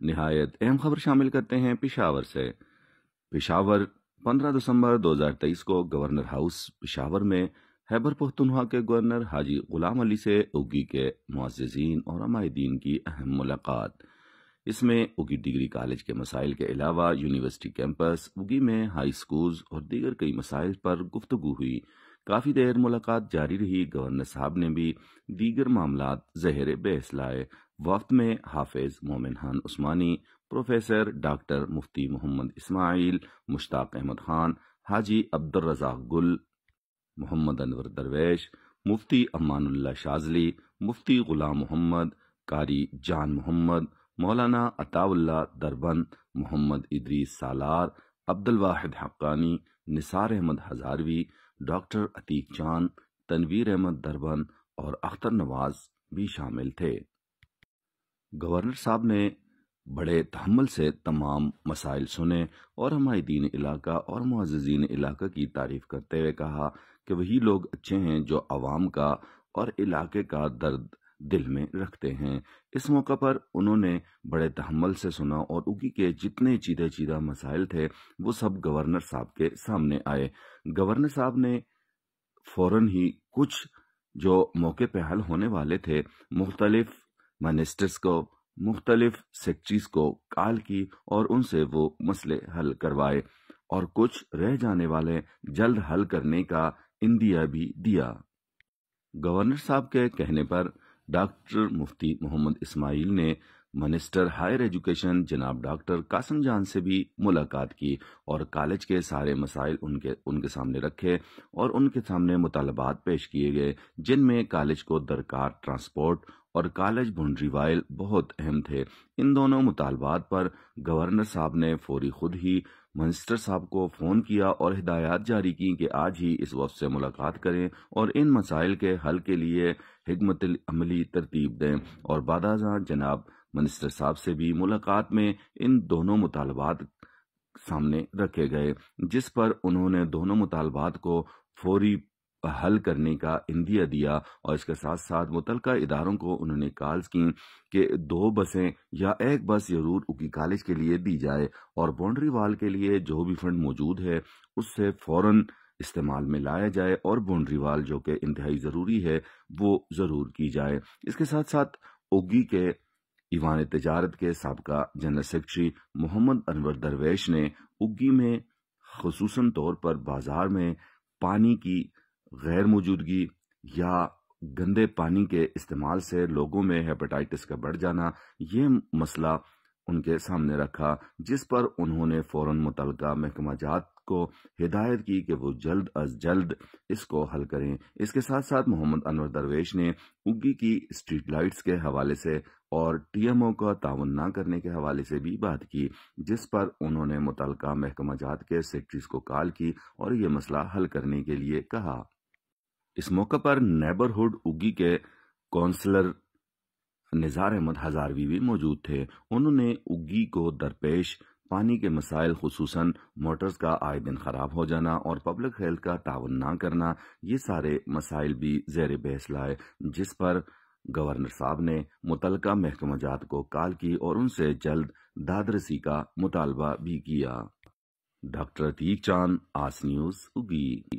نہایت اہم خبر شامل کرتے ہیں پشاور سے۔ پشاور 15 دسمبر 2023 کو گورنر ہاؤس پشاور میں خیبر پختونخوا کے گورنر حاجی غلام علی سے اگی کے معززین اور عمائدین کی اہم ملاقات۔ اس میں اگی ڈگری کالج کے مسائل کے علاوہ یونیورسٹی کیمپس، اگی میں ہائی سکولز اور دیگر کئی مسائل پر گفتگو ہوئی۔ کافی دیر ملاقات جاری رہی۔ گورنر صاحب نے بھی دیگر معاملات زہر بحث لائے۔ وفد میں حافظ مومن خان عثمانی، پروفیسر ڈاکٹر مفتی محمد اسماعیل، مشتاق احمد خان، حاجی عبدالرزاق گل، محمد انور درویش، مفتی امان اللہ شاذلی، مفتی غلام محمد، قاری جان محمد، مولانا عطا اللہ دربند، محمد ادریس سالار، عبدالواحد حقانی، نثار احمد ہزاروی، ڈاکٹر عتیق چاند، تنویر احمد دربند اور اختر نواز بھی شامل تھے۔ گورنر صاحب نے بڑے تحمل سے تمام مسائل سنے اور عمائدین علاقہ اور معززین علاقہ کی تعریف کرتے ہوئے کہا کہ وہی لوگ اچھے ہیں جو عوام کا اور علاقے کا درد دل میں رکھتے ہیں۔ اس موقع پر انہوں نے بڑے تحمل سے سنا اور اگی کے جتنے چیدہ مسائل تھے وہ سب گورنر صاحب کے سامنے آئے۔ گورنر صاحب نے فوراً ہی کچھ جو موقع پہ حل ہونے والے تھے مختلف منسٹرز کو، مختلف سیکرٹریز کو کال کی اور ان سے وہ مسئلے حل کروائے اور کچھ رہ جانے والے جلد حل کرنے کا عندیہ بھی دیا۔ گورنر صاحب کے کہنے پر ڈاکٹر مفتی محمد اسماعیل نے منسٹر ہائر ایجوکیشن جناب ڈاکٹر قاسم جان سے بھی ملاقات کی اور کالج کے سارے مسائل ان کے سامنے رکھے اور ان کے سامنے مطالبات پیش کیے گئے، جن میں کالج کو درکار ٹرانسپورٹ اور کالج بونڈری وائل بہت اہم تھے۔ ان دونوں مطالبات پر گورنر صاحب نے فوری خود ہی منسٹر صاحب کو فون کیا اور ہدایات جاری کی کہ آج ہی اس وفد سے ملاقات کریں اور ان مسائل کے حل کے لیے حکمت عملی ترتیب دیں، اور بعد ازاں جناب منسٹر صاحب سے بھی ملاقات میں ان دونوں مطالبات سامنے رکھے گئے، جس پر انہوں نے دونوں مطالبات کو فوری حل کرنے کا عندیہ دیا اور اس کے ساتھ ساتھ متعلقہ اداروں کو انہوں نے کالز کی کہ 2 بسیں یا 1 بس ضرور اگی کالج کے لیے دی جائے اور باؤنڈری وال کے لیے جو بھی فنڈ موجود ہے اس سے فوراً استعمال میں لایا جائے اور باؤنڈری وال جو کہ انتہائی ضروری ہے وہ ضرور کی جائے۔ اس کے ساتھ ساتھ اگی کے ایوان تجارت کے سابقہ جنرل سیکرٹری محمد انور درویش نے اگی میں خصوصاً طور پر بازار میں پانی کی غیر موجودگی یا گندے پانی کے استعمال سے لوگوں میں ہیپاٹائٹس کا بڑھ جانا، یہ مسئلہ ان کے سامنے رکھا، جس پر انہوں نے فوراً متعلقہ محکمہ جات کو ہدایت کی کہ وہ جلد از جلد اس کو حل کریں۔ اس کے ساتھ ساتھ محمد انور درویش نے اگی کی اسٹریٹ لائٹس کے حوالے سے اور ٹی ایم او کا تعاون نہ کرنے کے حوالے سے بھی بات کی، جس پر انہوں نے متعلقہ محکمہ جات کے سیکرٹریز کو کال کی اور یہ مسئلہ حل کرنے کے لیے کہا۔ اس موقع پر نیبرہڈ اگی کے کونسلر نثار احمد ہزاروی بھی موجود تھے۔ انہوں نے اگی کو درپیش پانی کے مسائل، خصوصاً موٹرز کا آئے دن خراب ہو جانا اور پبلک ہیلتھ کا تعاون نہ کرنا، یہ سارے مسائل بھی زیر بحث لائے، جس پر گورنر صاحب نے متعلقہ محکمہ جات کو کال کی اور ان سے جلد دادرسی کا مطالبہ بھی کیا۔ ڈاکٹر عتیق چاند، آس نیوز، اگی۔